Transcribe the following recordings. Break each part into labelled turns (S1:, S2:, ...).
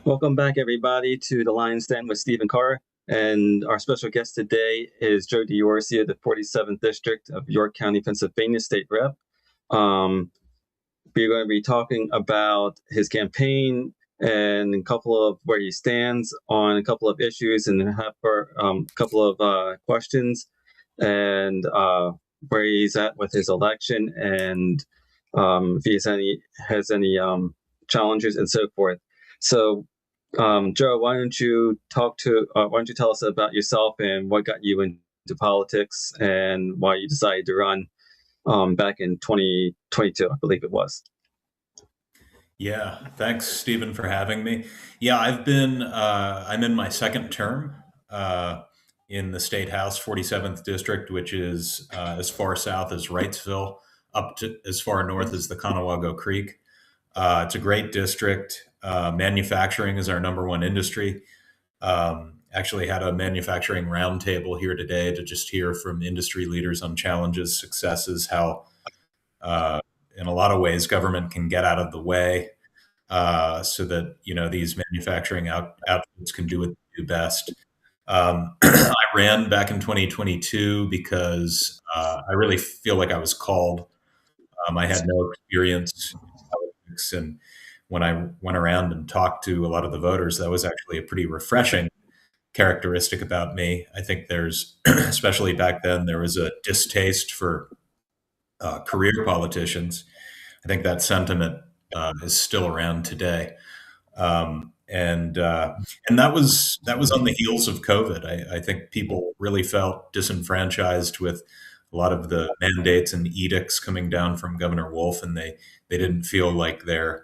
S1: Welcome back, everybody, to the Lion's Den with Stephen Carr. And our special guest today is Joe Diorsi of the 47th District of York County, Pennsylvania State Rep. We're going to be talking about his campaign and a couple of where he stands on a couple of issues, and have a couple of questions, and where he's at with his election, and if he has any challenges and so forth. So, Joe, why don't you tell us about yourself and what got you into politics and why you decided to run back in 2022, I believe it was.
S2: Yeah, thanks, Stephen, for having me. Yeah, I'm in my second term in the State House, 47th District, which is as far south as Wrightsville, up to as far north as the Conewago Creek. It's a great district. Manufacturing is our number one industry. Actually had a manufacturing roundtable here today to just hear from industry leaders on challenges, successes, how in a lot of ways government can get out of the way so that these manufacturing outputs can do what they do best. I ran back in 2022 because I really feel like I was called. I had no experience in politics, and when I went around and talked to a lot of the voters, that was actually a pretty refreshing characteristic about me. I think there's, especially back then, there was a distaste for career politicians. I think that sentiment is still around today, and that was on the heels of COVID. I think people really felt disenfranchised with a lot of the mandates and edicts coming down from Governor Wolf, and they didn't feel like their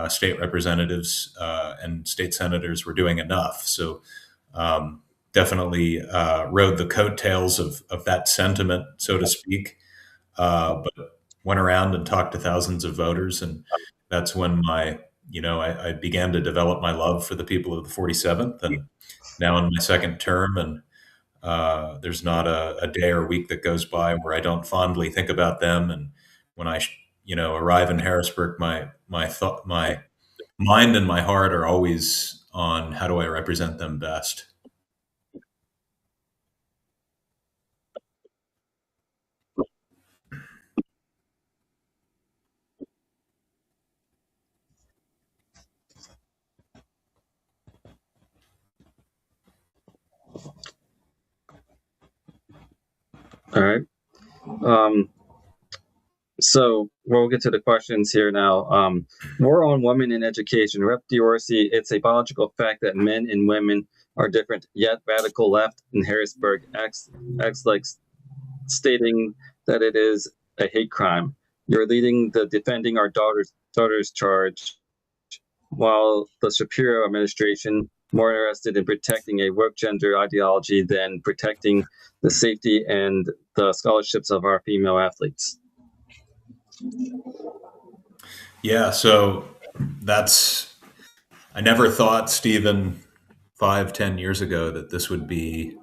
S2: state representatives and state senators were doing enough. So definitely rode the coattails of that sentiment, so to speak. But went around and talked to thousands of voters, and that's when I began to develop my love for the people of the 47th, and now in my second term, and there's not a day or week that goes by where I don't fondly think about them. And when I arrive in Harrisburg, my mind and my heart are always on how do I represent them best.
S1: All right. So we'll get to the questions here now. More on women in education. Rep. Diorsi, it's a biological fact that men and women are different, yet radical left in Harrisburg acts like stating that it is a hate crime. You're leading the Defending Our Daughters charge, while the Shapiro administration more interested in protecting a woke gender ideology than protecting the safety and the scholarships of our female athletes.
S2: Yeah, so I never thought, Stephen, 5-10 years ago that this would be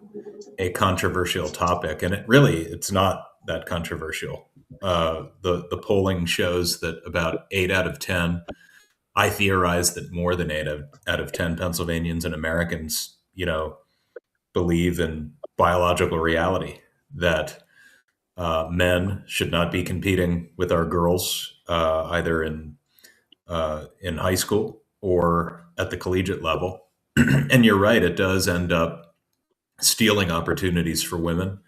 S2: a controversial topic, and it's not that controversial. The polling shows that about 8 out of 10, I theorize that more than 8 out of 10 Pennsylvanians and Americans, believe in biological reality, that men should not be competing with our girls either in high school or at the collegiate level. And you're right, it does end up stealing opportunities for women,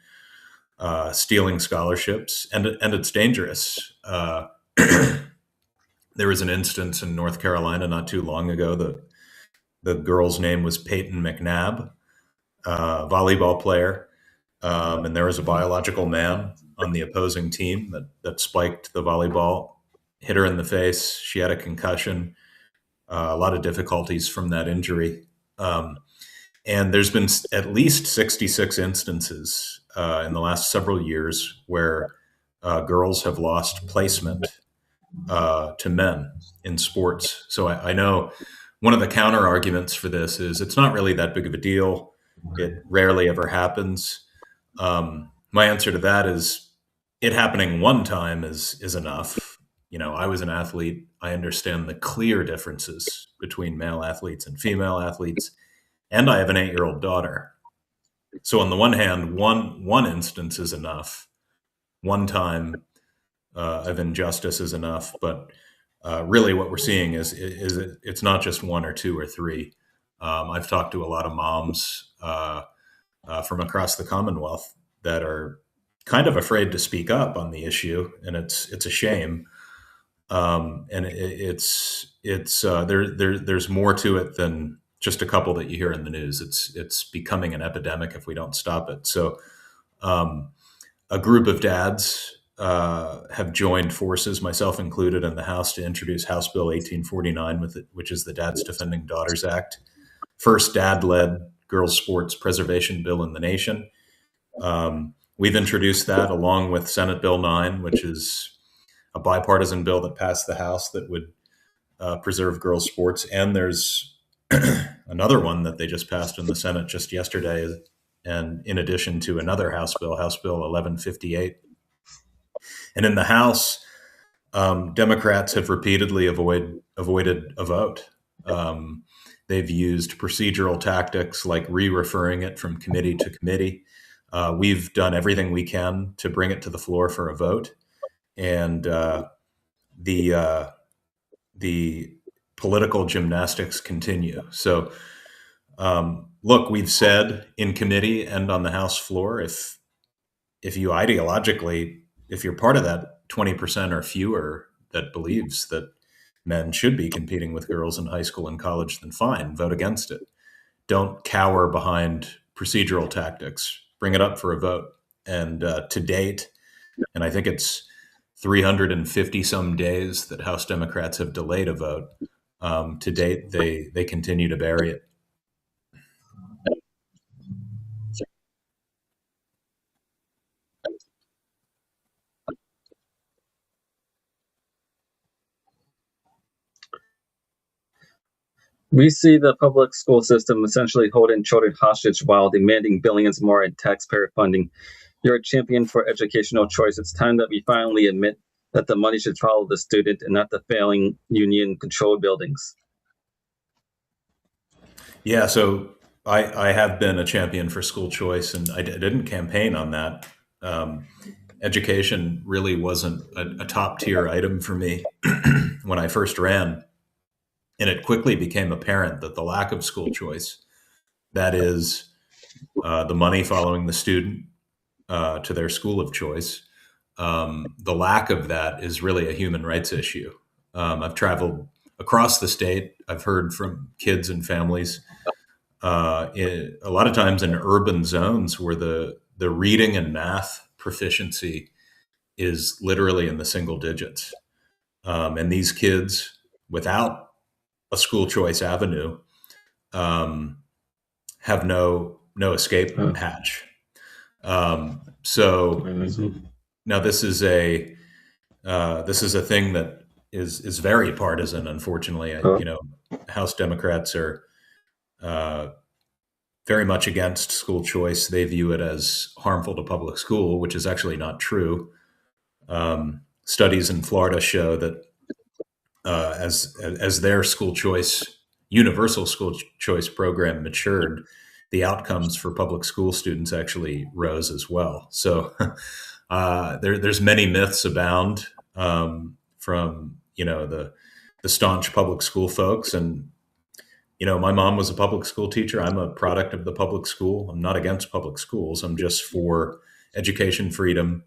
S2: stealing scholarships, and it's dangerous. There was an instance in North Carolina not too long ago. The girl's name was Peyton McNabb, volleyball player, and there was a biological man on the opposing team that spiked the volleyball, hit her in the face. She had a concussion, a lot of difficulties from that injury. And there's been at least 66 instances in the last several years where girls have lost placement to men in sports. So I know one of the counter arguments for this is it's not really that big of a deal. It rarely ever happens. My answer to that is it happening one time is enough. I was an athlete. I understand the clear differences between male athletes and female athletes, and I have an 8-year-old daughter. So on the one hand, one instance is enough. One time of injustice is enough, but really what we're seeing is it's not just one or two or three. I've talked to a lot of moms from across the Commonwealth that are kind of afraid to speak up on the issue, and it's a shame. And there's more to it than just a couple that you hear in the news. It's becoming an epidemic if we don't stop it. So a group of dads have joined forces, myself included, in the House to introduce House Bill 1849, which is the Dads Defending Daughters Act. First dad-led girls' sports preservation bill in the nation. We've introduced that along with Senate Bill 9, which is a bipartisan bill that passed the House that would preserve girls' sports. And there's another one that they just passed in the Senate just yesterday, and in addition to another House Bill 1158. And in the House, Democrats have repeatedly avoided a vote. They've used procedural tactics like re-referring it from committee to committee. We've done everything we can to bring it to the floor for a vote. And the political gymnastics continue. So, look, we've said in committee and on the House floor, if you ideologically, if you're part of that 20% or fewer that believes that men should be competing with girls in high school and college, then fine, vote against it. Don't cower behind procedural tactics. Bring it up for a vote. And to date, and I think it's 350 some days that House Democrats have delayed a vote. To date, they continue to bury it.
S1: We see the public school system essentially holding children hostage while demanding billions more in taxpayer funding. You're a champion for educational choice. It's time that we finally admit that the money should follow the student and not the failing union-controlled buildings.
S2: Yeah, so I have been a champion for school choice, and I didn't campaign on that. Education really wasn't a top-tier item for me when I first ran. And it quickly became apparent that the lack of school choice, that is the money following the student to their school of choice, the lack of that is really a human rights issue. I've traveled across the state. I've heard from kids and families a lot of times in urban zones where the reading and math proficiency is literally in the single digits. And these kids, without a school choice avenue, have no escape hatch. So now this is a thing that is very partisan. Unfortunately, House Democrats are very much against school choice. They view it as harmful to public school, which is actually not true. Studies in Florida show that as their school choice, universal school choice program matured, the outcomes for public school students actually rose as well. So there's many myths abound from the staunch public school folks. And my mom was a public school teacher. I'm a product of the public school. I'm not against public schools. I'm just for education freedom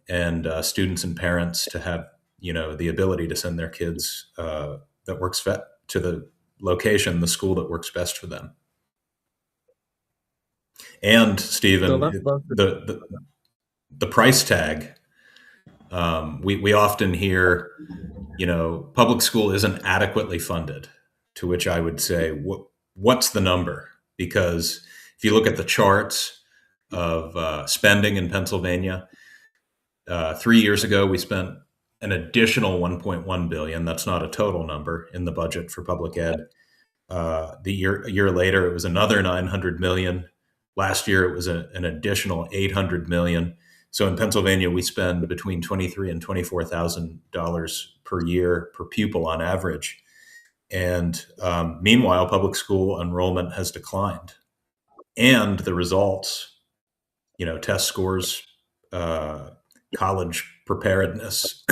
S2: and students and parents to have the ability to send their kids that works to the location, the school that works best for them. And Stephen, the price tag. We often hear, public school isn't adequately funded. To which I would say, what's the number? Because if you look at the charts of spending in Pennsylvania, 3 years ago we spent an additional $1.1 billion. That's not a total number in the budget for public ed. A year later, it was another $900 million. Last year, it was an additional $800 million. So in Pennsylvania, we spend between $23,000 and $24,000 per year per pupil on average. And meanwhile, public school enrollment has declined, and the results, test scores, college preparedness,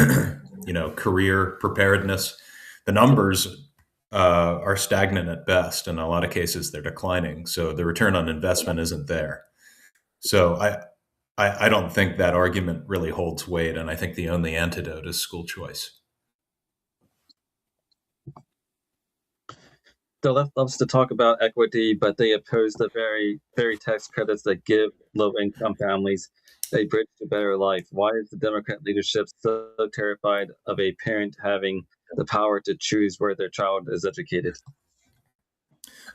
S2: career preparedness, the numbers are stagnant at best. In a lot of cases, they're declining. So the return on investment isn't there. So I don't think that argument really holds weight, and I think the only antidote is school choice.
S1: The left loves to talk about equity, but they oppose the very tax credits that give low-income families a bridge to better life. Why is the Democrat leadership so terrified of a parent having the power to choose where their child is educated?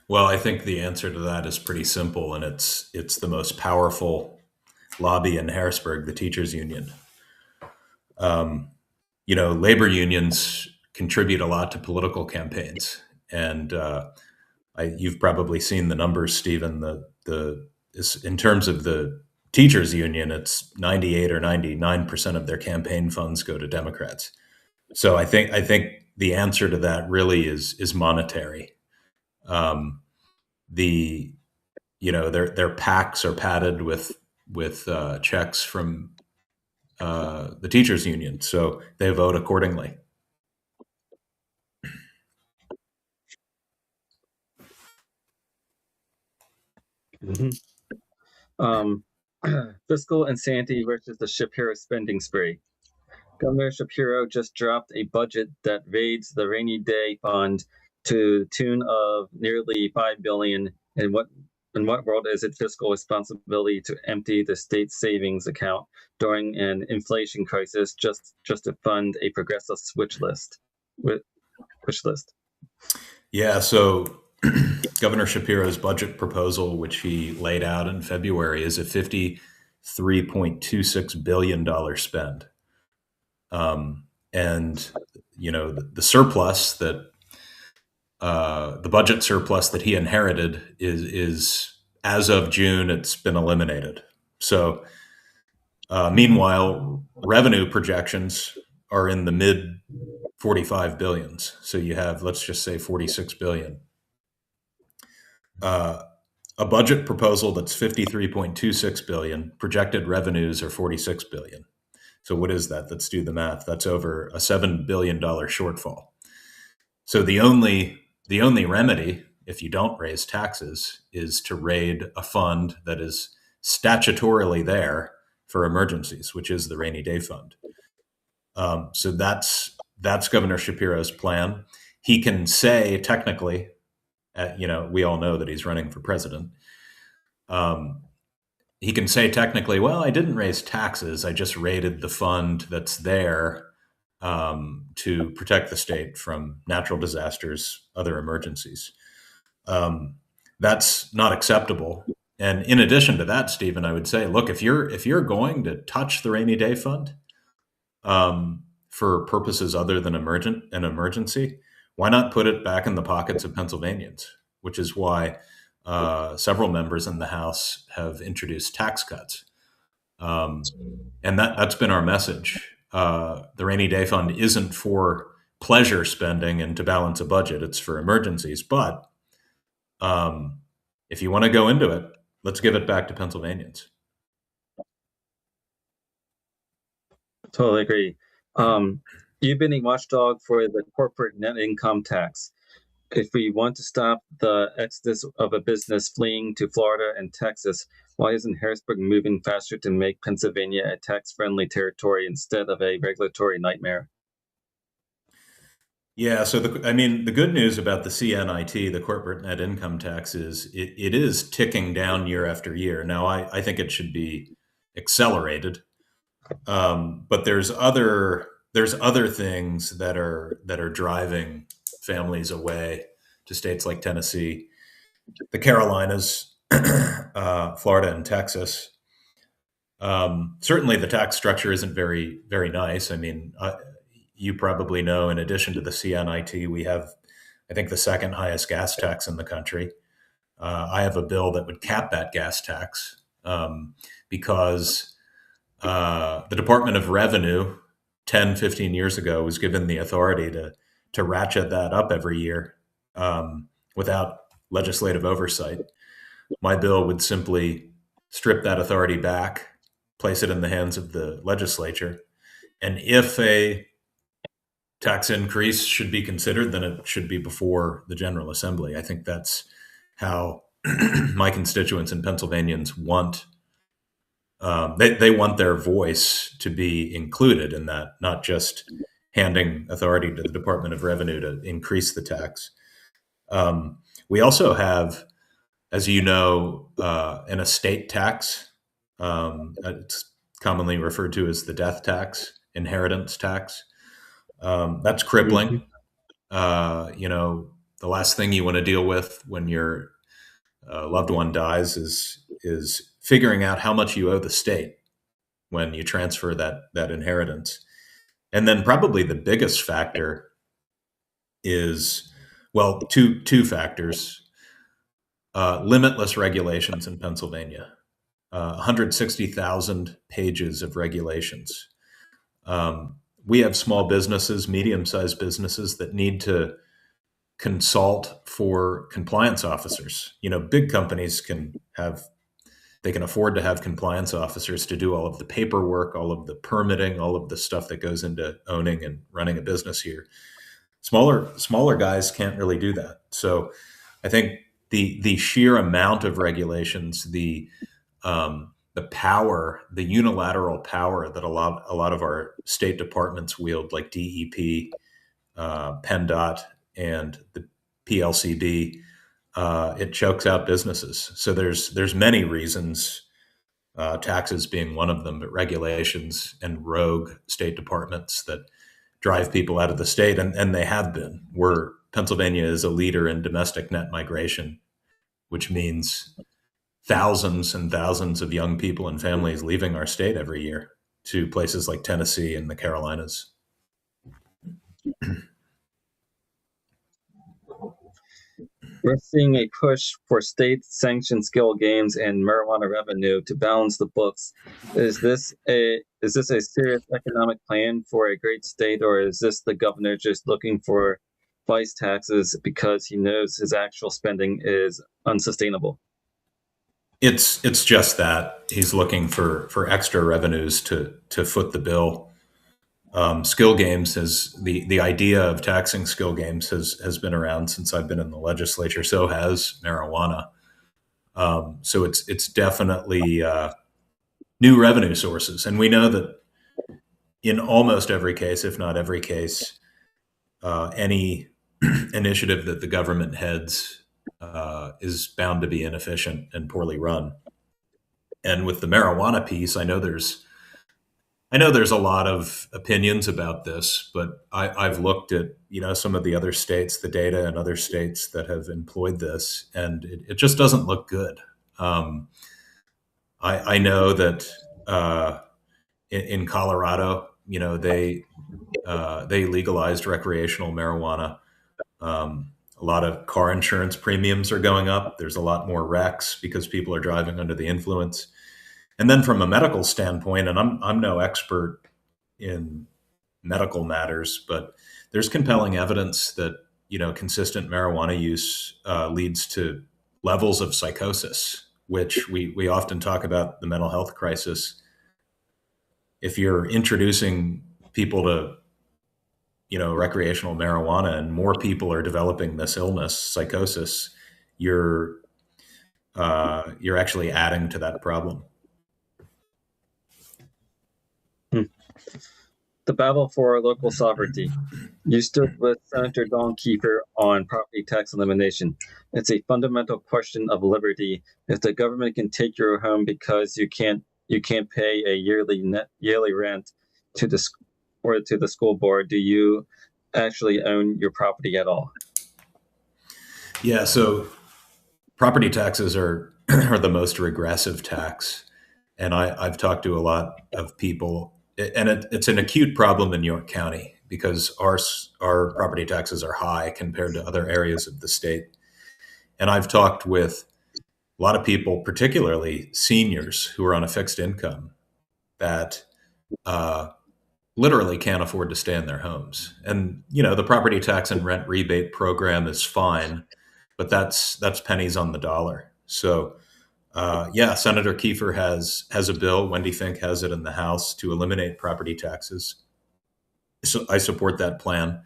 S2: Well, I think the answer to that is pretty simple, and it's the most powerful lobby in Harrisburg, the teachers union. Labor unions contribute a lot to political campaigns, and you've probably seen the numbers, Stephen. In terms of the teachers union, it's 98 or 99% of their campaign funds go to Democrats. So I think the answer to that really is monetary. Their PACs are padded with checks from the teachers union, so they vote accordingly.
S1: Fiscal insanity versus the Shapiro spending spree. Governor Shapiro just dropped a budget that raids the rainy day fund to the tune of nearly $5 billion. In what world is it fiscal responsibility to empty the state's savings account during an inflation crisis just to fund a progressive wish list?
S2: Yeah, so Governor Shapiro's budget proposal, which he laid out in February, is a $53.26 billion spend. And the surplus that the budget surplus that he inherited is as of June, it's been eliminated. So meanwhile, revenue projections are in the mid 45 billions. So you have, let's just say, 46 billion. A budget proposal that's 53.26 billion, projected revenues are 46 billion. So what is that? Let's do the math. That's over a $7 billion shortfall. So the only remedy, if you don't raise taxes, is to raid a fund that is statutorily there for emergencies, which is the rainy day fund. So that's Governor Shapiro's plan. He can say technically, we all know that he's running for president. He can say technically, well, I didn't raise taxes. I just raided the fund that's there to protect the state from natural disasters, other emergencies. That's not acceptable. And in addition to that, Stephen, I would say, look, if you're going to touch the rainy day fund for purposes other than an emergency, why not put it back in the pockets of Pennsylvanians? Which is why several members in the House have introduced tax cuts, and that's been our message. The rainy day fund isn't for pleasure spending and to balance a budget; it's for emergencies. But if you want to go into it, let's give it back to Pennsylvanians.
S1: Totally agree. You've been a watchdog for the corporate net income tax. If we want to stop the exodus of a business fleeing to Florida and Texas, why isn't Harrisburg moving faster to make Pennsylvania a tax-friendly territory instead of a regulatory nightmare?
S2: Yeah, so the good news about the CNIT, the corporate net income tax, is it is ticking down year after year. Now, I think it should be accelerated, but there's other things that are driving families away to states like Tennessee, the Carolinas, Florida, and Texas. Certainly, the tax structure isn't very, very nice. I mean, you probably know, in addition to the CNIT, we have, I think, the second highest gas tax in the country. I have a bill that would cap that gas tax because the Department of Revenue 10, 15 years ago was given the authority to ratchet that up every year without legislative oversight. My bill would simply strip that authority back, place it in the hands of the legislature, and if a tax increase should be considered, then it should be before the General Assembly. I think that's how my constituents and Pennsylvanians want. They want their voice to be included in that, not just handing authority to the Department of Revenue to increase the tax. We also have, as you know, an estate tax. It's commonly referred to as the death tax, inheritance tax. That's crippling.
S1: Mhm.
S2: The last thing you want to deal with when your loved one dies is figuring out how much you owe the state when you transfer that inheritance. And then probably the biggest factor is, well, two factors: limitless regulations in Pennsylvania, 160,000 pages of regulations. We have small businesses, medium-sized businesses that need to consult for compliance officers. Big companies they can afford to have compliance officers to do all of the paperwork, all of the permitting, all of the stuff that goes into owning and running a business here. Smaller guys can't really do that. So I think the sheer amount of regulations, the power, the unilateral power that a lot of our state departments wield, like DEP, PennDOT, and the PLCB, it chokes out businesses. So there's many reasons, taxes being one of them, but regulations and rogue state departments that drive people out of the state, and they have been. Pennsylvania is a leader in domestic net migration, which means thousands and thousands of young people and families leaving our state every year to places like Tennessee and the Carolinas.
S1: We're seeing a push for state-sanctioned skill games and marijuana revenue to balance the books. Is this a serious economic plan for a great state, or is this the governor just looking for vice taxes because he knows his actual spending is unsustainable?
S2: It's just that he's looking for extra revenues to foot the bill. Skill games the idea of taxing skill games has been around since I've been in the legislature. So has marijuana. So it's definitely new revenue sources, and we know that in almost every case, if not every case, any initiative that the government heads is bound to be inefficient and poorly run. And with the marijuana piece, I know there's a lot of opinions about this, but I've looked at some of the other states, the data in other states that have employed this, and it just doesn't look good. I know that in Colorado, they legalized recreational marijuana. A lot of car insurance premiums are going up. There's a lot more wrecks because people are driving under the influence. And then from a medical standpoint, and I'm no expert in medical matters, but there's compelling evidence that consistent marijuana use leads to levels of psychosis, which we often talk about the mental health crisis. If you're introducing people to recreational marijuana and more people are developing this illness, psychosis, you're actually adding to that problem.
S1: The battle for local sovereignty. You stood with Senator Don Kiefer on property tax elimination. It's a fundamental question of liberty. If the government can take your home because you can't pay a yearly rent to the school board, do you actually own your property at all?
S2: Yeah, so property taxes are are the most regressive tax, and I've talked to a lot of people, and it's an acute problem in York County because our property taxes are high compared to other areas of the state. And I've talked with a lot of people, particularly seniors who are on a fixed income, that uh, literally can't afford to stay in their homes. And the property tax and rent rebate program is fine, but that's pennies on the dollar. So yeah, Senator Kiefer has a bill. Wendy Fink has it in the House to eliminate property taxes. So I support that plan.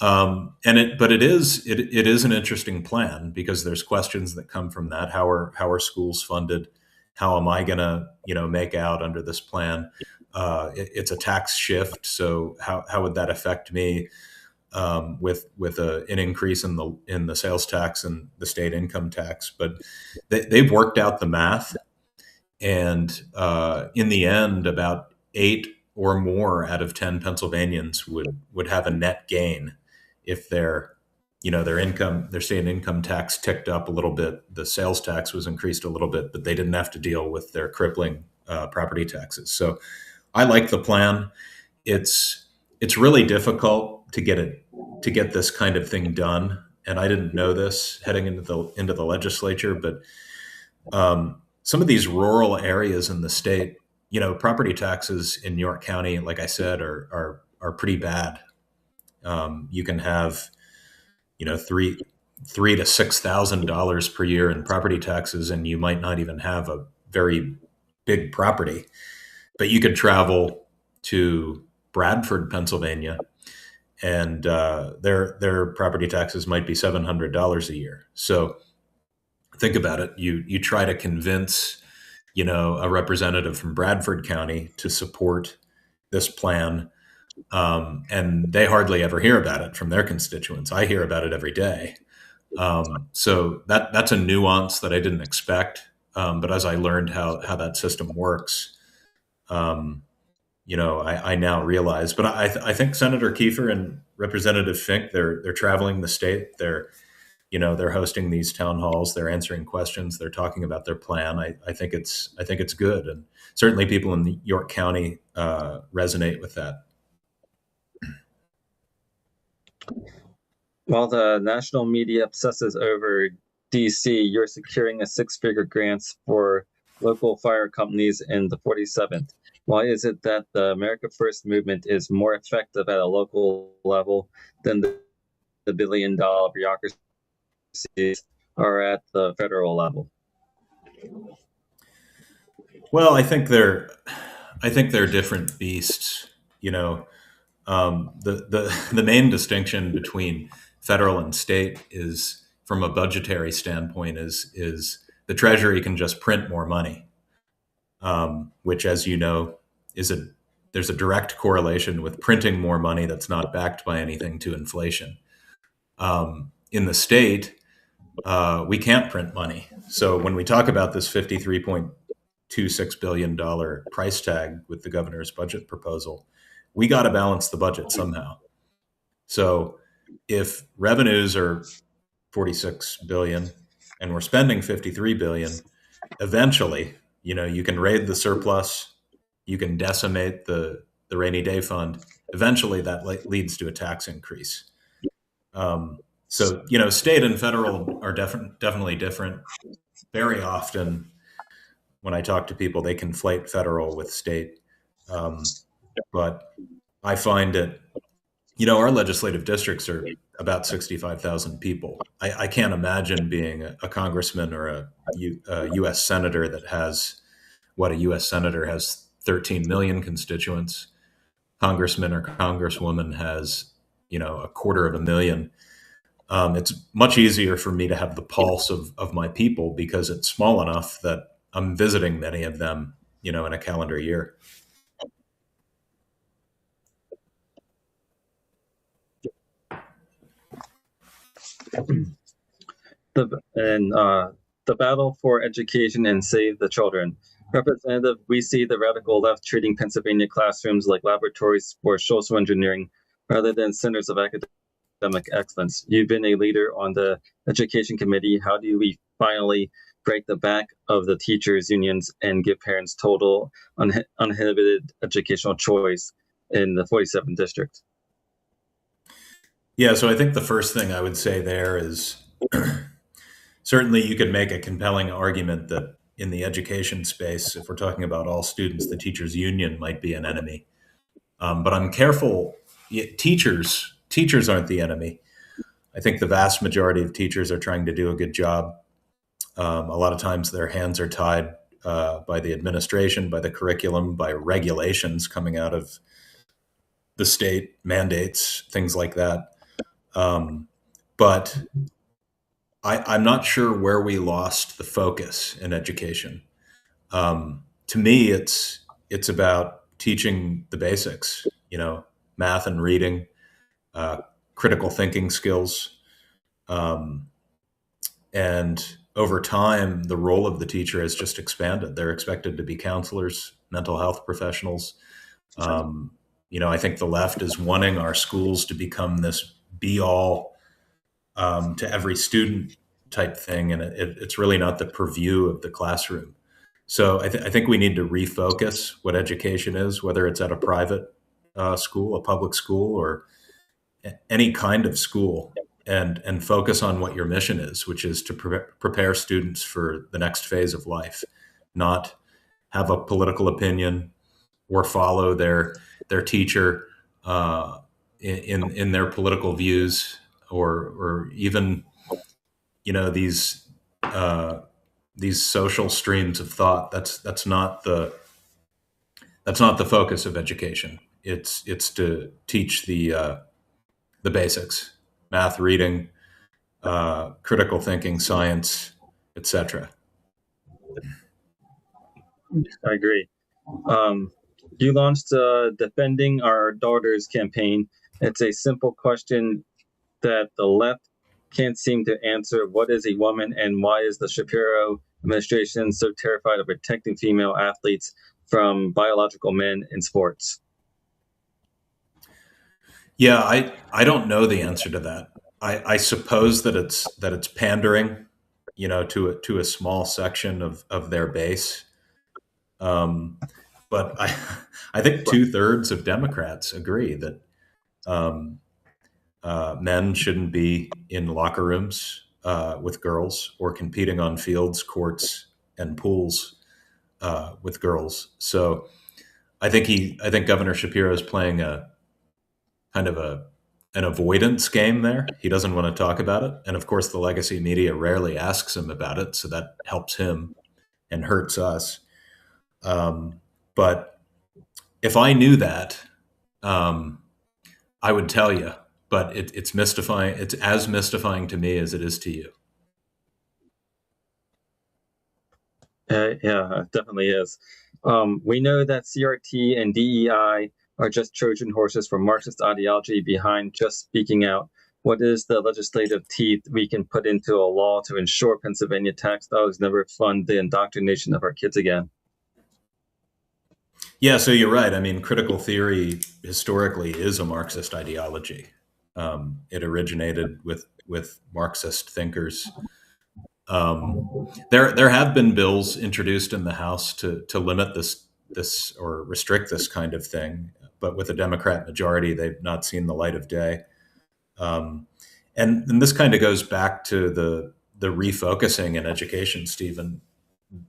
S2: But it is an interesting plan because there's questions that come from that. How are schools funded? How am I going to make out under this plan? It's a tax shift, so how would that affect me with an increase in the sales tax and the state income tax? But they've worked out the math, and in the end, about 8 or more out of 10 Pennsylvanians would have a net gain if their state income tax ticked up a little bit, the sales tax was increased a little bit, but they didn't have to deal with their crippling property taxes. So I like the plan. It's really difficult to get this kind of thing done, and I didn't know this heading into the legislature, but some of these rural areas in the state, property taxes in New York County, like I said, are pretty bad. You can have, three to $6,000 per year in property taxes, and you might not even have a very big property. But you could travel to Bradford, Pennsylvania, and their property taxes might be $700 a year. So think about it. You try to convince a representative from Bradford County to support this plan, and they hardly ever hear about it from their constituents. I hear about it every day. So that's a nuance that I didn't expect. But as I learned how that system works, I now realize. But I think Senator Kiefer and Representative Fink, they're traveling the state. They're hosting these town halls. They're answering questions. They're talking about their plan. I think it's good, and certainly people in York County resonate with that.
S1: While the national media obsesses over DC, you're securing a six-figure grants for local fire companies in the 47th. Why is it that the America First movement is more effective at a local level than the billion-dollar bureaucracies are at the federal level?
S2: Well, I think they're different beasts. The main distinction between federal and state is, from a budgetary standpoint, is the Treasury can just print more money, which, as you know, there's a direct correlation with printing more money that's not backed by anything to inflation. In the state, we can't print money. So when we talk about this $53.26 billion price tag with the governor's budget proposal, we got to balance the budget somehow. So if revenues are 46 billion and we're spending 53 billion, eventually, you can raid the surplus, you can decimate the rainy day fund. Eventually, that leads to a tax increase. So state and federal are definitely different. Very often, when I talk to people, they conflate federal with state. But I find that, our legislative districts are about 65,000 people. I can't imagine being a congressman or a U.S. senator that has, a U.S. senator has 13 million constituents. Congressman or congresswoman has, 250,000. It's much easier for me to have the pulse of my people because it's small enough that I'm visiting many of them, in a calendar year.
S1: The battle for education and save the children. Representative, we see the radical left treating Pennsylvania classrooms like laboratories for social engineering rather than centers of academic excellence. You've been a leader on the education committee. How do we finally break the back of the teachers' unions and give parents total uninhibited educational choice in the 47th district?
S2: Yeah, so I think the first thing I would say there is certainly you could make a compelling argument that in the education space, if we're talking about all students, the teachers union might be an enemy. But I'm careful. Teachers aren't the enemy. I think the vast majority of teachers are trying to do a good job. A lot of times their hands are tied by the administration, by the curriculum, by regulations coming out of the state, mandates, things like that. But I'm not sure where we lost the focus in education. To me, it's about teaching the basics, math and reading, critical thinking skills. And over time, the role of the teacher has just expanded. They're expected to be counselors, mental health professionals. I think the left is wanting our schools to become this be all to every student type thing. And it's really not the purview of the classroom. So I think we need to refocus what education is, whether it's at a private school, a public school, or any kind of school, and focus on what your mission is, which is to prepare students for the next phase of life, not have a political opinion or follow their teacher in their political views, or even these social streams of thought. That's not the focus of education. It's to teach the basics: math, reading, critical thinking, science, etc.
S1: I agree. You launched Defending Our Daughters campaign. It's a simple question that the left can't seem to answer. What is a woman, and why is the Shapiro administration so terrified of protecting female athletes from biological men in sports?
S2: Yeah, I don't know the answer to that. I suppose that it's pandering, to a small section of their base. But I think 2/3 of Democrats agree that men shouldn't be in locker rooms with girls, or competing on fields, courts, and pools with girls. So I think Governor Shapiro is playing a kind of an avoidance game there. He doesn't want to talk about it, and of course, the legacy media rarely asks him about it, so that helps him and hurts us. But if I knew that, I would tell you. But it's mystifying. It's as mystifying to me as it is to you.
S1: Yeah, it definitely is. We know that CRT and DEI are just Trojan horses for Marxist ideology behind just speaking out. What is the legislative teeth we can put into a law to ensure Pennsylvania tax dollars never fund the indoctrination of our kids again?
S2: Yeah, so you're right. I mean, critical theory historically is a Marxist ideology. It originated with Marxist thinkers. There have been bills introduced in the House to limit this or restrict this kind of thing, but with a Democrat majority, they've not seen the light of day. And this kind of goes back to the refocusing in education, Stephen.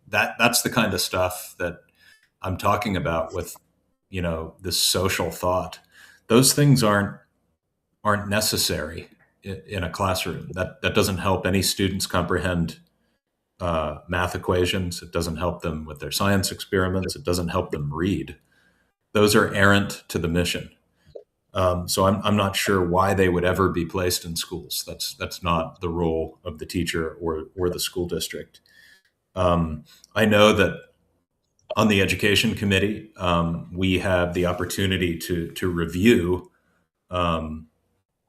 S2: That's the kind of stuff that I'm talking about with, this social thought. Those things aren't necessary in a classroom. That doesn't help any students comprehend math equations. It doesn't help them with their science experiments. It doesn't help them read. Those are errant to the mission. So I'm not sure why they would ever be placed in schools. That's not the role of the teacher or the school district. I know that on the education committee, we have the opportunity to review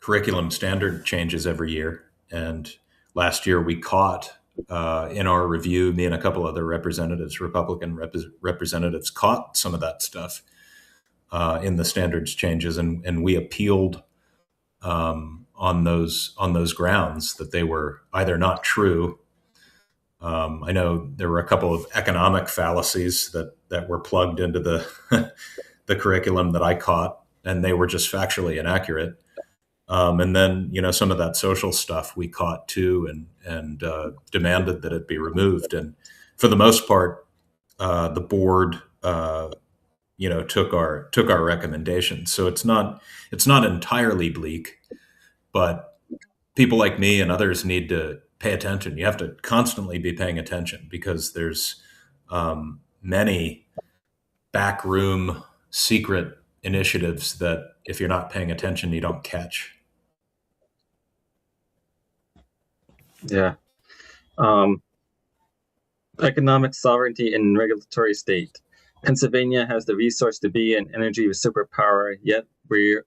S2: curriculum standard changes every year. And last year we caught in our review, me and a couple other representatives, Republican representatives, caught some of that stuff in the standards changes, and we appealed on those grounds that they were either not true. I know there were a couple of economic fallacies that were plugged into the the curriculum that I caught, and they were just factually inaccurate. And then, some of that social stuff we caught too, and demanded that it be removed. And for the most part, the board, took our recommendations. So it's not entirely bleak, but people like me and others need to pay attention. You have to constantly be paying attention because there's many backroom secret initiatives that if you're not paying attention, you don't catch.
S1: Yeah. Um, Economic sovereignty and regulatory state. Pennsylvania has the resource to be an energy superpower, yet we're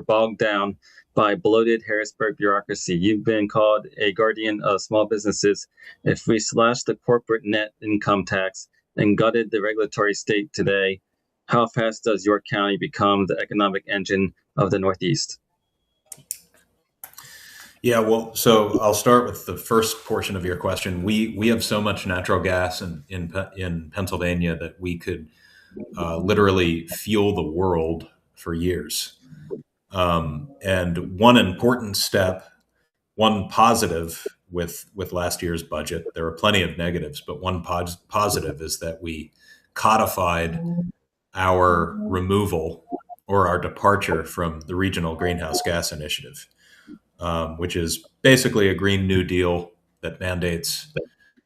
S1: bogged down by bloated Harrisburg bureaucracy. You've been called a guardian of small businesses. If we slash the corporate net income tax and gutted the regulatory state today, how fast does York County become the economic engine of the Northeast?
S2: Yeah, well, so I'll start with the first portion of your question. We have so much natural gas in Pennsylvania that we could literally fuel the world for years. And one important step, one positive with last year's budget, there were plenty of negatives, but one positive is that we codified our removal or our departure from the Regional Greenhouse Gas Initiative, which is basically a Green New Deal that mandates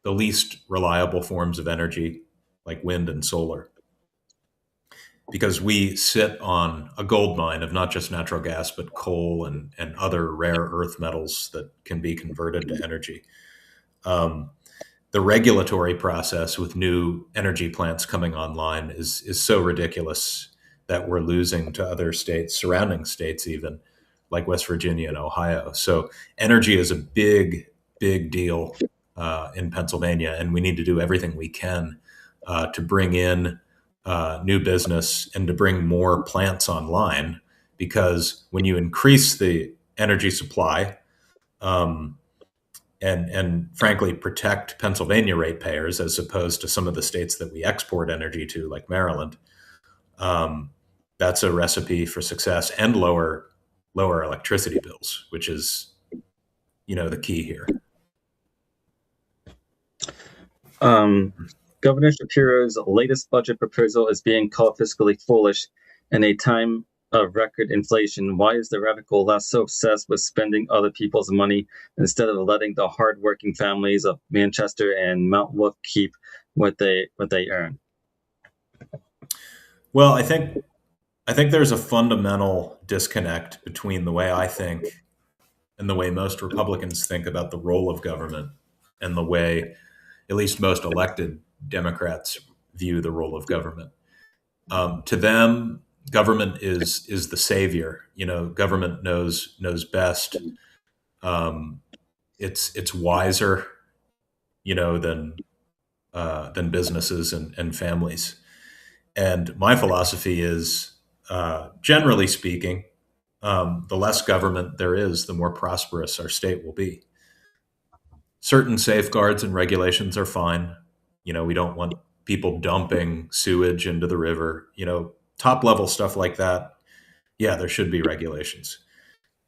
S2: the least reliable forms of energy like wind and solar. Because we sit on a gold mine of not just natural gas, but coal and other rare earth metals that can be converted to energy. The regulatory process with new energy plants coming online is so ridiculous that we're losing to other states, surrounding states even, like West Virginia and Ohio. So energy is a big, big deal in Pennsylvania, and we need to do everything we can to bring in new business and to bring more plants online. Because when you increase the energy supply, and frankly protect Pennsylvania ratepayers as opposed to some of the states that we export energy to, like Maryland, that's a recipe for success and lower electricity bills, which is the key here.
S1: Governor Shapiro's latest budget proposal is being called fiscally foolish in a time of record inflation. Why is the radical left so obsessed with spending other people's money instead of letting the hardworking families of Manchester and Mount Wolf keep what they earn?
S2: Well, I think there's a fundamental disconnect between the way I think and the way most Republicans think about the role of government and the way at least most elected Democrats view the role of government. To them, government is the savior. Government knows best. It's wiser, than businesses and families. And my philosophy is, generally speaking, the less government there is, the more prosperous our state will be. Certain safeguards and regulations are fine. We don't want people dumping sewage into the river. Top level stuff like that. Yeah, there should be regulations.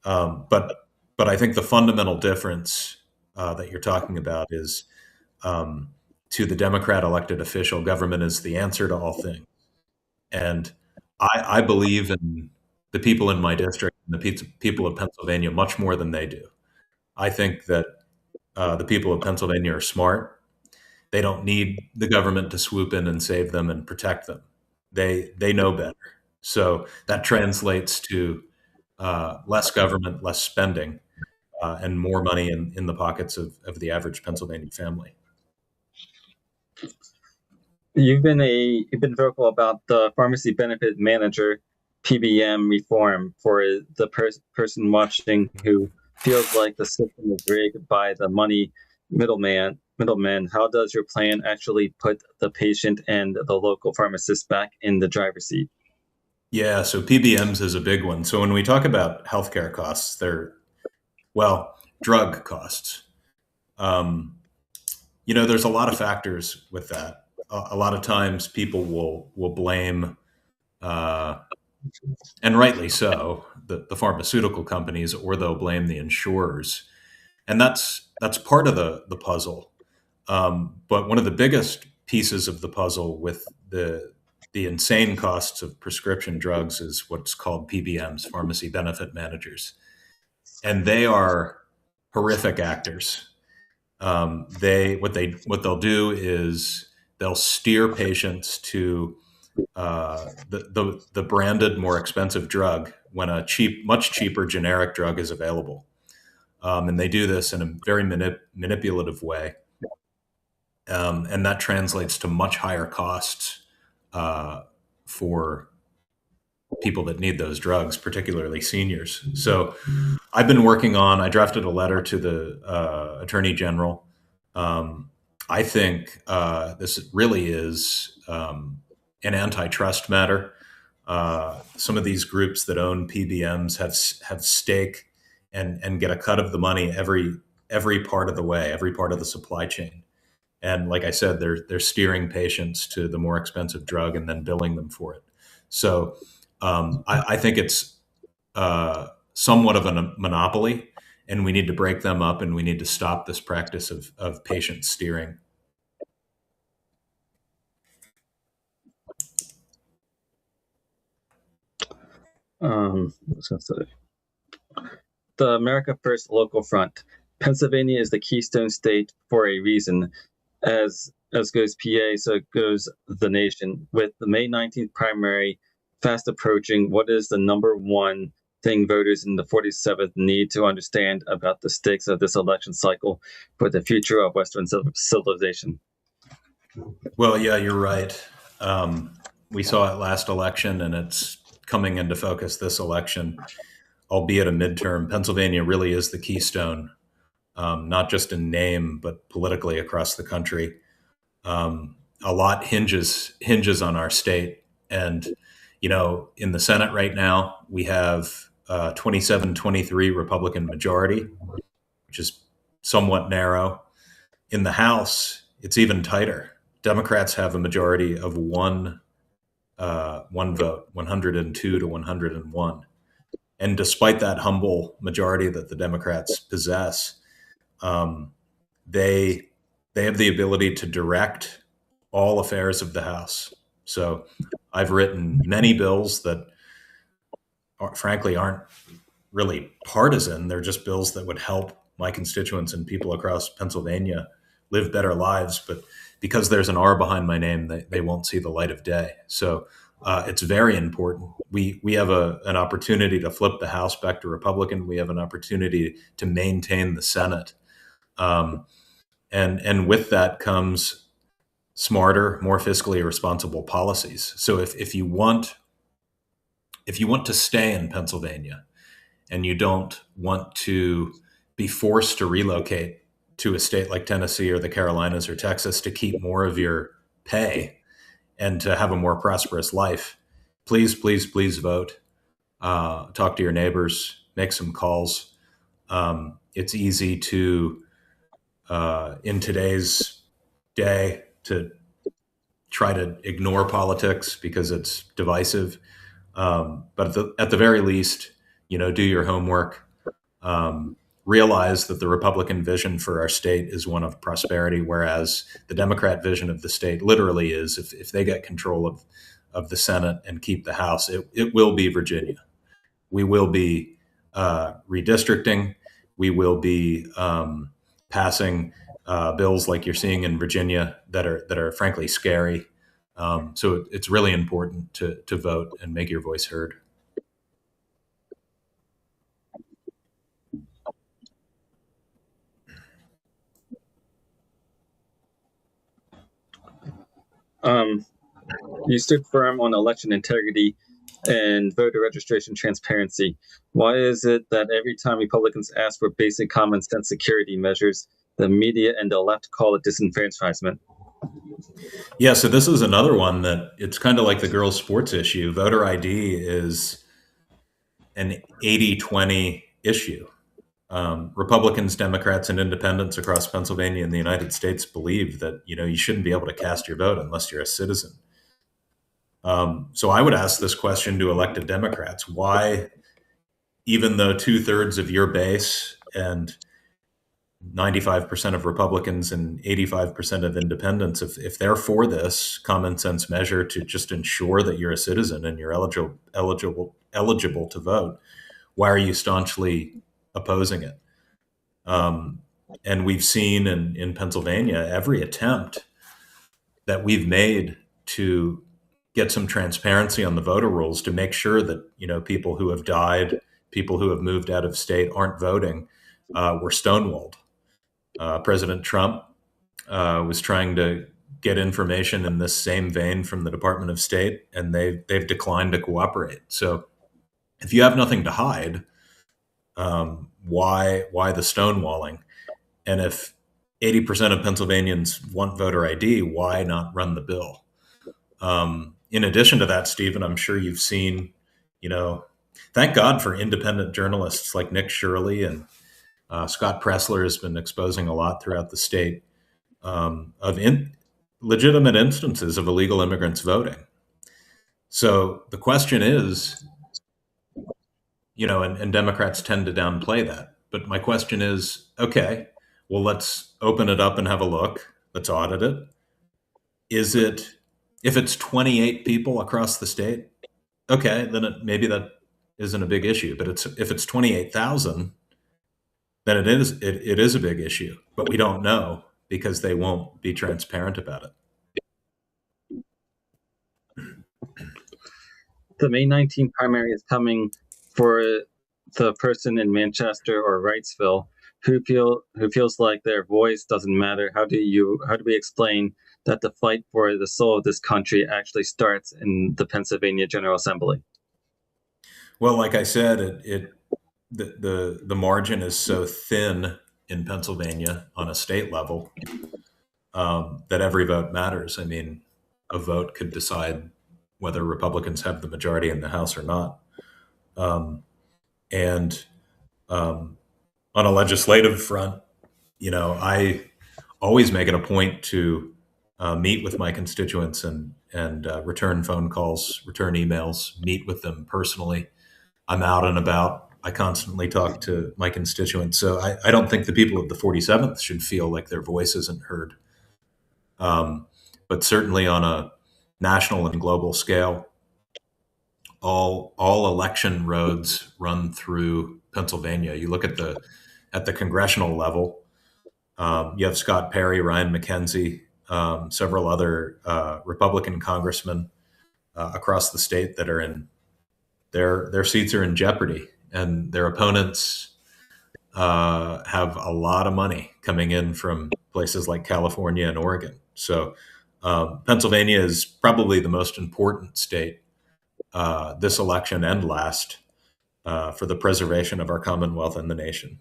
S2: But I think the fundamental difference that you're talking about is, to the Democrat elected official, government is the answer to all things. And I believe in the people in my district and the people of Pennsylvania much more than they do. I think that the people of Pennsylvania are smart. They don't need the government to swoop in and save them and protect them. They know better. So that translates to less government, less spending, and more money in the pockets of the average Pennsylvania family.
S1: You've been vocal about the pharmacy benefit manager PBM reform for the person watching who feels like the system is rigged by the money middlemen. How does your plan actually put the patient and the local pharmacist back in the driver's seat?
S2: Yeah, so PBMs is a big one. So when we talk about healthcare costs, drug costs. There's a lot of factors with that. A lot of times people will blame, and rightly so, the pharmaceutical companies, or they'll blame the insurers, and that's part of the puzzle. But one of the biggest pieces of the puzzle with the insane costs of prescription drugs is what's called PBMs, pharmacy benefit managers, and they are horrific actors. What they'll do is they'll steer patients to the branded, more expensive drug when a much cheaper generic drug is available, and they do this in a very manipulative way, and that translates to much higher costs for people that need those drugs, particularly seniors. So I've been working on, I drafted a letter to the Attorney General. I think this really is an antitrust matter. Some of these groups that own PBMs have stake and get a cut of the money every part of the way, every part of the supply chain. And like I said, they're steering patients to the more expensive drug and then billing them for it. So I think it's somewhat of a monopoly, and we need to break them up, and we need to stop this practice of patient steering.
S1: What's that say? The America First local front. Pennsylvania is the keystone state for a reason. As goes PA, so goes the nation. With the May 19th primary fast approaching, what is the number one thing voters in the 47th need to understand about the stakes of this election cycle for the future of Western civilization?
S2: Well, yeah, you're right. We saw it last election, and it's coming into focus this election, albeit a midterm. Pennsylvania really is the keystone, not just in name, but politically across the country. A lot hinges on our state. And, in the Senate right now, we have 27-23 Republican majority, which is somewhat narrow. In the House, it's even tighter. Democrats have a majority of one vote, 102 to 101. And despite that humble majority that the Democrats possess, they have the ability to direct all affairs of the House. So I've written many bills that frankly aren't really partisan. They're just bills that would help my constituents and people across Pennsylvania live better lives. But because there's an R behind my name, they won't see the light of day. So it's very important. We have an opportunity to flip the House back to Republican. We have an opportunity to maintain the Senate. And with that comes smarter, more fiscally responsible policies. So if you want to stay in Pennsylvania and you don't want to be forced to relocate to a state like Tennessee or the Carolinas or Texas to keep more of your pay and to have a more prosperous life, please, please, please vote. Talk to your neighbors, make some calls. It's easy to, in today's day, to try to ignore politics because it's divisive. But at the very least, do your homework. Realize that the Republican vision for our state is one of prosperity, whereas the Democrat vision of the state literally is if they get control of the Senate and keep the House, it will be Virginia. We will be redistricting. We will be passing bills like you're seeing in Virginia that are frankly scary. So it's really important to vote and make your voice heard.
S1: You stood firm on election integrity and voter registration transparency. Why is it that every time Republicans ask for basic common sense security measures, the media and the left call it disenfranchisement?
S2: Yeah, so this is another one that it's kind of like the girls' sports issue. Voter ID is an 80-20 issue. Republicans, Democrats, and independents across Pennsylvania and the United States believe that you shouldn't be able to cast your vote unless you're a citizen. So I would ask this question to elected Democrats: why, even though 2/3 of your base and 95% of Republicans and 85% of independents, if they're for this common sense measure to just ensure that you're a citizen and you're eligible to vote, why are you staunchly opposing it? And we've seen in Pennsylvania every attempt that we've made to get some transparency on the voter rolls to make sure that people who have died, people who have moved out of state aren't voting, were stonewalled. President Trump was trying to get information in this same vein from the Department of State, and they've declined to cooperate. So if you have nothing to hide, why the stonewalling? And if 80% of Pennsylvanians want voter ID, why not run the bill? In addition to that, Stephen, I'm sure you've seen, thank God for independent journalists like Nick Shirley, and Scott Pressler has been exposing a lot throughout the state of legitimate instances of illegal immigrants voting. So the question is, and Democrats tend to downplay that. But my question is, okay, well, let's open it up and have a look. Let's audit it. If it's 28 people across the state, okay, then maybe that isn't a big issue. But if it's 28,000, then it is a big issue. But we don't know because they won't be transparent about it.
S1: The May 19th primary is coming for the person in Manchester or Wrightsville who feels like their voice doesn't matter. How do we explain that the fight for the soul of this country actually starts in the Pennsylvania General Assembly?
S2: Well, like I said, the margin is so thin in Pennsylvania on a state level that every vote matters. I mean, a vote could decide whether Republicans have the majority in the House or not. And on a legislative front, I always make it a point to meet with my constituents and return phone calls, return emails, meet with them personally. I'm out and about. I constantly talk to my constituents. So I don't think the people of the 47th should feel like their voice isn't heard. But certainly on a national and global scale, all election roads run through Pennsylvania. You look at the congressional level. You have Scott Perry, Ryan McKenzie, several other Republican congressmen across the state that are in their seats are in jeopardy, and their opponents have a lot of money coming in from places like California and Oregon. So Pennsylvania is probably the most important state this election and last for the preservation of our Commonwealth and the nation.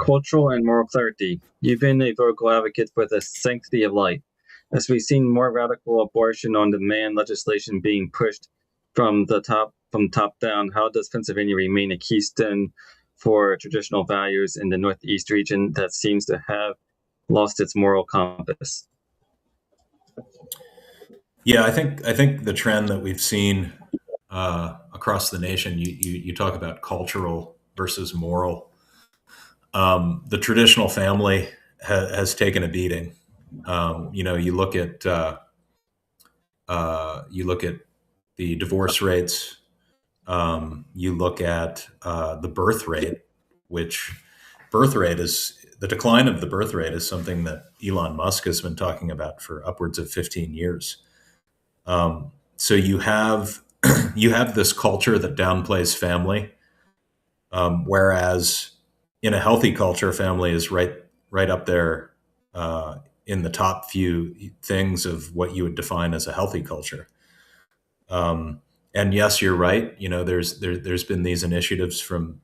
S1: Cultural and moral clarity. You've been a vocal advocate for the sanctity of life. As we've seen more radical abortion on demand legislation being pushed from top down, how does Pennsylvania remain a keystone for traditional values in the Northeast region that seems to have lost its moral compass?
S2: Yeah, I think the trend that we've seen across the nation, you talk about cultural versus moral. The traditional family has taken a beating. You look at the divorce rates. You look at the birth rate, which the decline of the birth rate is something that Elon Musk has been talking about for upwards of 15 years. So you have this culture that downplays family, whereas in a healthy culture, family is right up there in the top few things of what you would define as a healthy culture. And yes, you're right. There's been these initiatives from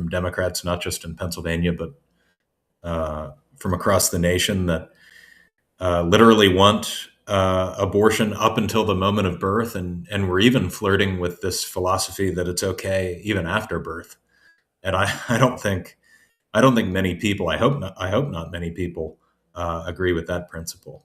S2: Democrats, not just in Pennsylvania, but from across the nation that literally want abortion up until the moment of birth, and we're even flirting with this philosophy that it's okay even after birth. And I don't think many people, I hope not many people agree with that principle.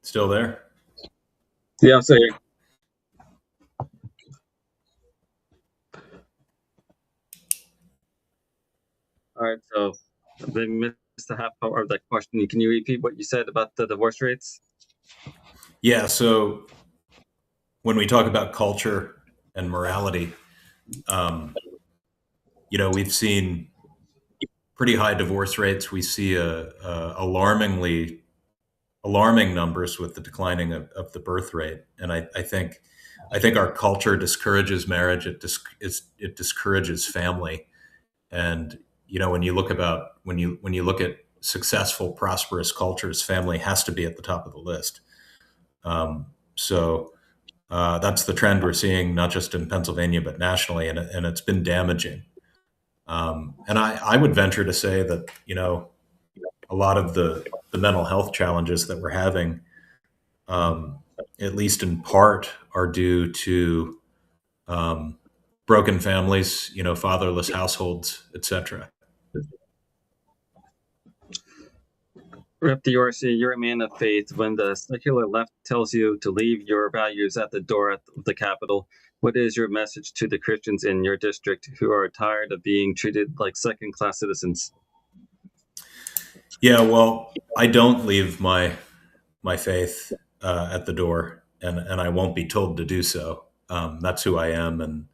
S2: Still there?
S1: Yeah, I'm still here. All right, so they missed the half part of that question. Can you repeat what you said about the divorce rates?
S2: Yeah. So when we talk about culture and morality, um, we've seen pretty high divorce rates. We see alarming numbers with the declining of the birth rate, and I think our culture discourages marriage. It discourages family, and when you look at successful, prosperous cultures, family has to be at the top of the list. So that's the trend we're seeing, not just in Pennsylvania but nationally, and it's been damaging. And I would venture to say that a lot of the mental health challenges that we're having, um, at least in part, are due to um, broken families, fatherless households, etc.
S1: Rep the RC, you're a man of faith. When the secular left tells you to leave your values at the door of the Capitol, what is your message to the Christians in your district who are tired of being treated like second-class citizens?
S2: Yeah, well, I don't leave my faith at the door, and I won't be told to do so. That's who I am, and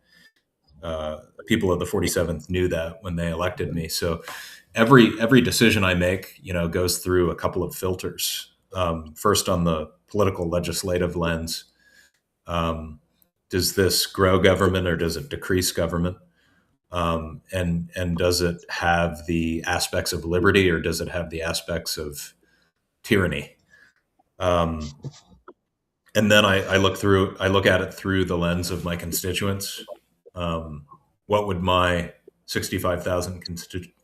S2: people of the 47th knew that when they elected me. So every decision I make, goes through a couple of filters. First, on the political legislative lens, does this grow government or does it decrease government? And does it have the aspects of liberty or does it have the aspects of tyranny? Um, and then I look at it through the lens of my constituents. Um, what would my 65,000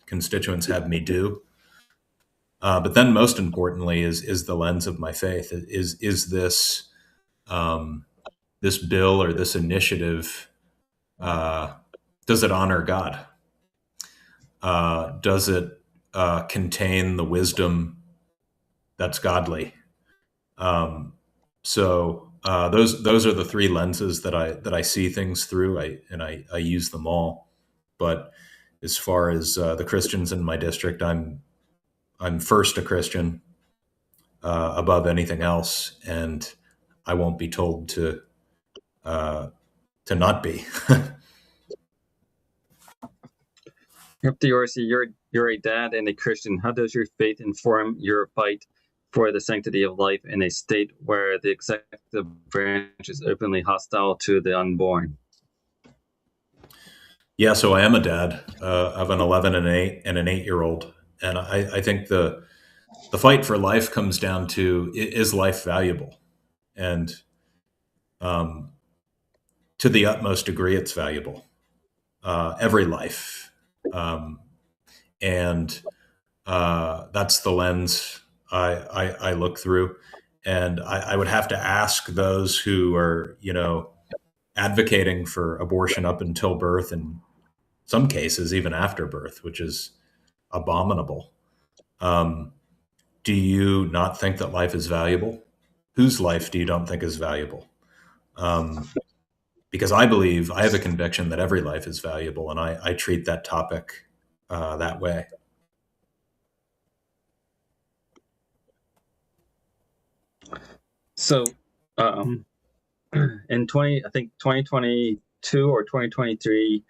S2: constituents have me do? But then, most importantly, is the lens of my faith. Is this this bill or this initiative, uh, does it honor God? Does it contain the wisdom that's godly? So those are the three lenses that I see things through. I use them all. But as far as the Christians in my district, I'm first a Christian above anything else, and I won't be told uh, to not be.
S1: Rep the RC, you're a dad and a Christian. How does your faith inform your fight for the sanctity of life in a state where the executive branch is openly hostile to the unborn?
S2: Yeah, so I am a dad of an 11 and an 8-year-old, and I think the fight for life comes down to, is life valuable, and um, to the utmost degree, it's valuable. Every life, um, and that's the lens I look through, and I would have to ask those who are advocating for abortion up until birth, and some cases even after birth, which is abominable. Um, do you not think that life is valuable? Whose life do you don't think is valuable? Um, because I have a conviction that every life is valuable, and I treat that topic that way.
S1: So, in 2022 or 2023,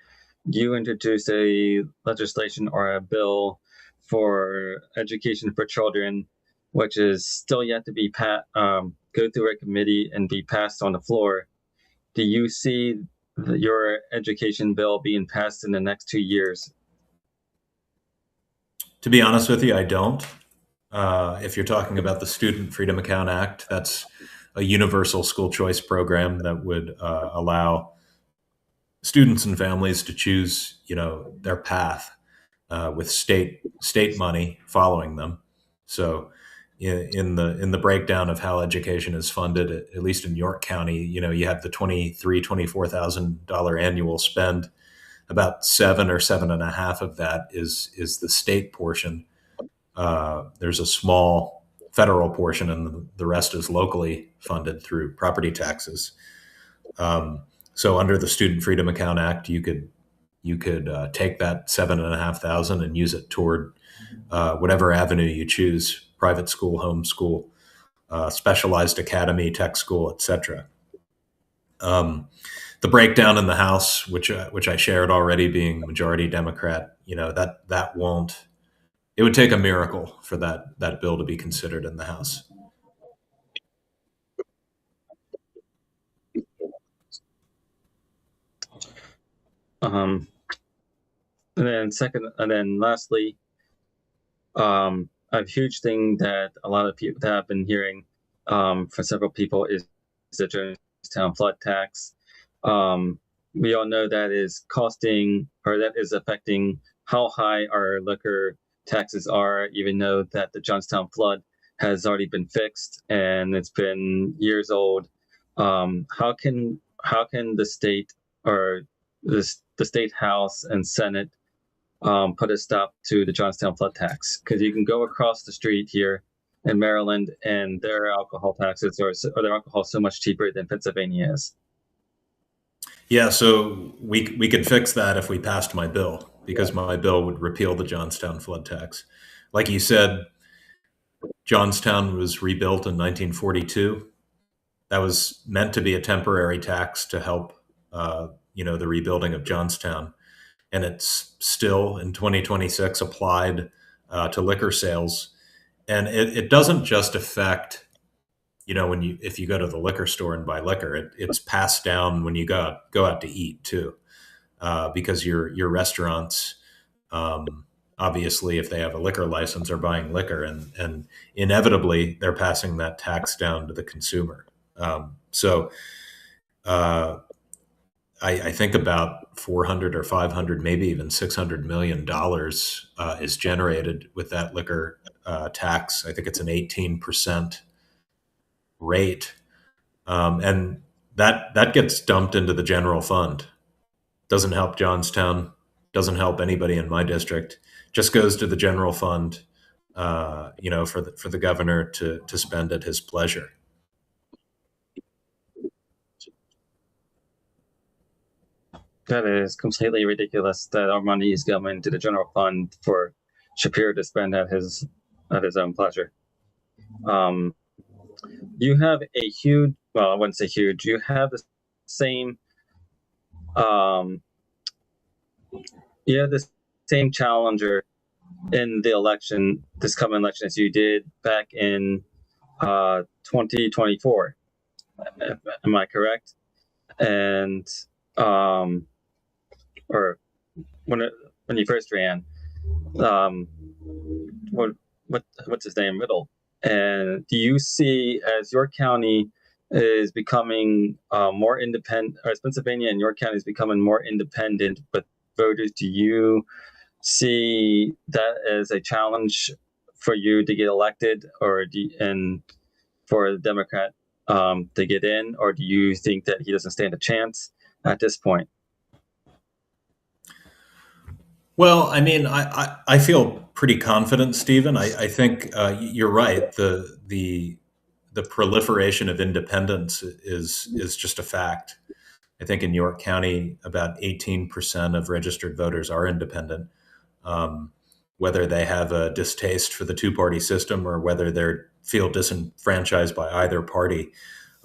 S1: you introduced a legislation or a bill for education for children, which is still yet to be go through a committee and be passed on the floor. Do you see your education bill being passed in the next 2 years?
S2: To be honest with you, I don't. If you're talking about the Student Freedom Account Act, that's a universal school choice program that would allow students and families to choose, their path with state money following them. So, in the breakdown of how education is funded, at least in York County, you have the $24,000 annual spend. About 7 or 7.5 of that is the state portion. There's a small federal portion, and the rest is locally funded through property taxes. So under the Student Freedom Account Act, you could take that $7,500 and use it toward whatever avenue you choose: private school, homeschool, specialized academy, tech school, etc. The breakdown in the House, which I shared already, being majority Democrat, that won't. It would take a miracle for that bill to be considered in the House.
S1: And then lastly, a huge thing that a lot of people that I've been hearing for several people is the Jonestown flood tax. We all know that is costing, or that is affecting how high our liquor taxes are, even though that the Johnstown flood has already been fixed and it's been years old. How can the state, or the state House and Senate, put a stop to the Johnstown flood tax? Because you can go across the street here in Maryland, and their alcohol taxes or their alcohol so much cheaper than Pennsylvania is.
S2: Yeah, so we could fix that if we passed my bill, because my bill would repeal the Johnstown flood tax. Like you said, Johnstown was rebuilt in 1942. That was meant to be a temporary tax to help, the rebuilding of Johnstown, and it's still in 2026 applied to liquor sales, and it doesn't just affect, if you go to the liquor store and buy liquor, it's passed down when you go out to eat too, because your restaurants, obviously, if they have a liquor license, are buying liquor, and inevitably they're passing that tax down to the consumer. So I think about 400 or 500, maybe even $600 million is generated with that liquor tax. I think it's an 18% rate, and that gets dumped into the general fund. Doesn't help Johnstown, doesn't help anybody in my district. Just goes to the general fund, for the governor to spend at his pleasure.
S1: That is completely ridiculous that our money is going to the general fund for Shapiro to spend at his own pleasure. You have a huge, well, I wouldn't say huge, you have the same challenger in the election, this coming election, as you did back in 2024. Am I correct? And or when you first ran, what's his name, Riddle? And do you see, as your county is becoming more independent, or as Pennsylvania and your county is becoming more independent with voters, do you see that as a challenge for you to get elected, and for the Democrat to get in, or do you think that he doesn't stand a chance at this point?
S2: Well, I mean, I feel pretty confident, Stephen. I think you're right. The proliferation of independents is just a fact. I think in York County, about 18% of registered voters are independent, whether they have a distaste for the two-party system or whether they feel disenfranchised by either party.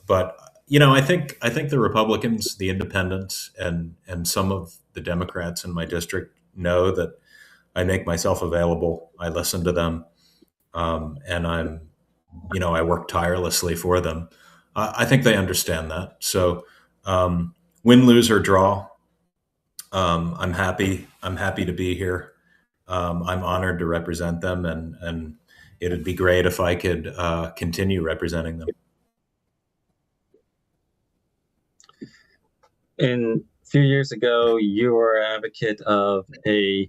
S2: But I think the Republicans, the independents, and some of the Democrats in my district know that I make myself available. I listen to them, and I work tirelessly for them. I think they understand that. So, win, lose, or draw, I'm happy. I'm happy to be here. I'm honored to represent them, and it'd be great if I could continue representing them.
S1: A few years ago, you were an advocate of a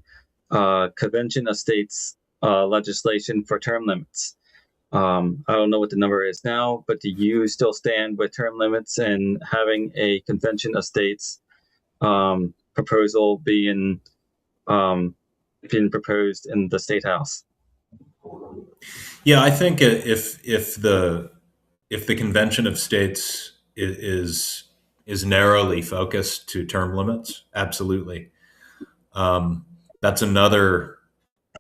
S1: convention of states legislation for term limits. I don't know what the number is now, but do you still stand with term limits and having a convention of states proposal being proposed in the state house?
S2: Yeah, I think if the convention of states is narrowly focused to term limits, absolutely. Um, that's another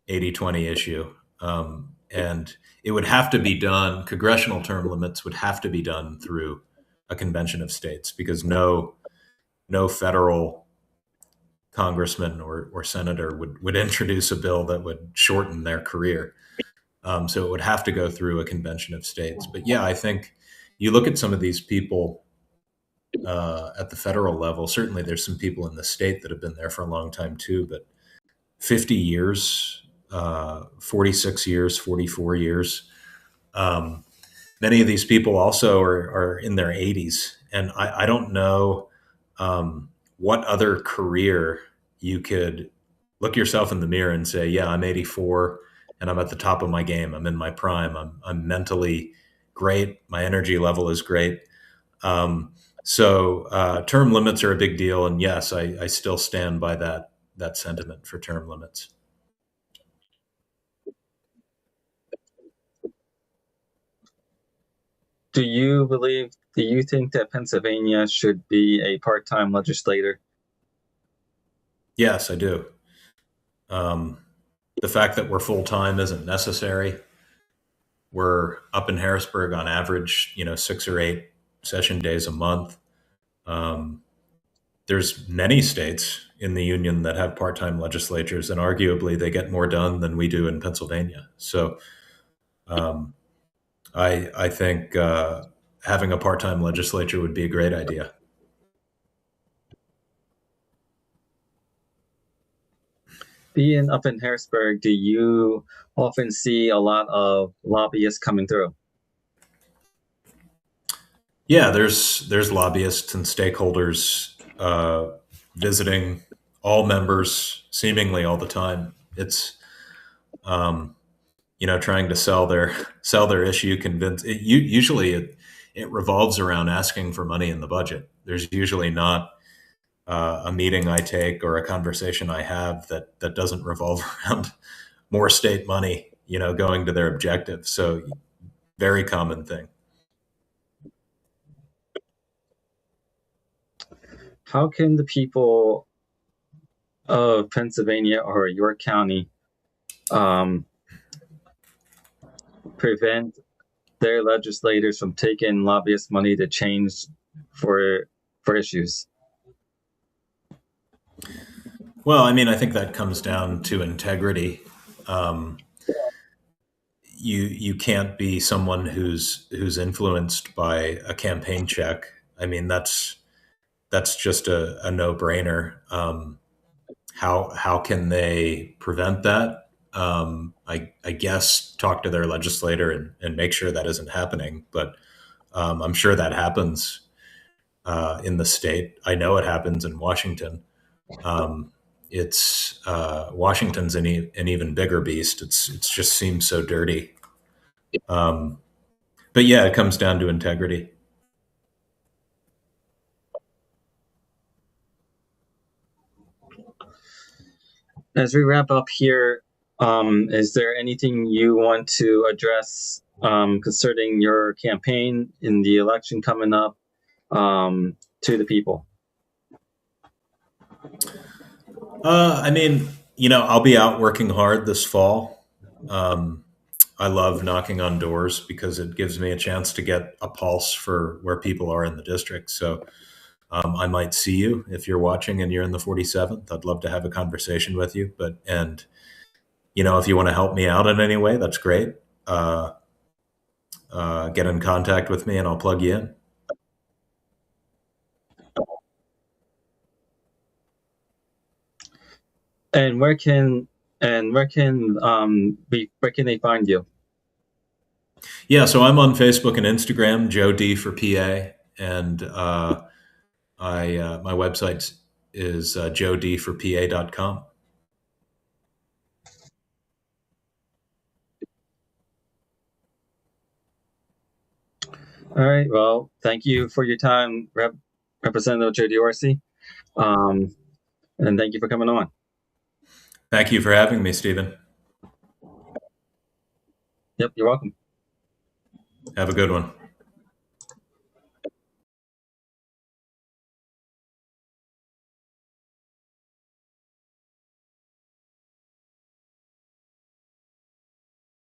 S2: 80-20 issue. And it would have to be done, congressional term limits would have to be done through a convention of states because no federal congressman or senator would introduce a bill that would shorten their career. So it would have to go through a convention of states. But yeah, I think you look at some of these people at the federal level. Certainly, there's some people in the state that have been there for a long time too. But 50 years, 46 years, 44 years. Um, Many of these people also are in their 80s, and I don't know what other career you could look yourself in the mirror and say, "Yeah, I'm 84, and I'm at the top of my game. I'm in my prime. I'm mentally great. My energy level is great." Um, Term limits are a big deal, and yes, I still stand by that sentiment for term limits.
S1: Do you think that Pennsylvania should be a part-time legislator?
S2: Yes, I do. Um, the fact that we're full time isn't necessary. We're up in Harrisburg on average, 6 or 8 session days a month. Um, there's many states in the union that have part-time legislatures, and arguably they get more done than we do in Pennsylvania. So um, I think having a part-time legislature would be a great idea.
S1: Being up in Harrisburg, do you often see a lot of lobbyists coming through?
S2: Yeah, there's lobbyists and stakeholders visiting all members seemingly all the time. It's um, trying to sell their issue, usually it revolves around asking for money in the budget. There's usually not a meeting I take or a conversation I have that doesn't revolve around more state money, going to their objective. So very common thing.
S1: How can the people of Pennsylvania or York County um, prevent their legislators from taking lobbyist money to change for for issues?
S2: Well, I mean, I think that comes down to integrity. Um, you can't be someone who's influenced by a campaign check. I mean, that's just a no brainer. How can they prevent that? I guess talk to their legislator and make sure that isn't happening. But I'm sure that happens in the state. I know it happens in Washington. Um, it's Washington's an even bigger beast. It's just seems so dirty. Um, but yeah, it comes down to integrity.
S1: As we wrap up here, is there anything you want to address concerning your campaign in the election coming up to the people?
S2: I mean, I'll be out working hard this fall. Um, I love knocking on doors because it gives me a chance to get a pulse for where people are in the district. So I might see you if you're watching and you're in the 47th. I'd love to have a conversation with you. If you want to help me out in any way, that's great. Get in contact with me and I'll plug you in.
S1: And where can they find you?
S2: Yeah, so I'm on Facebook and Instagram, Joe D for PA, and I my website is joedforpa.com.
S1: All right. Well, thank you for your time, Representative Joe Diorsi, and thank you for coming on.
S2: Thank you for having me, Stephen.
S1: Yep, you're welcome.
S2: Have a good one.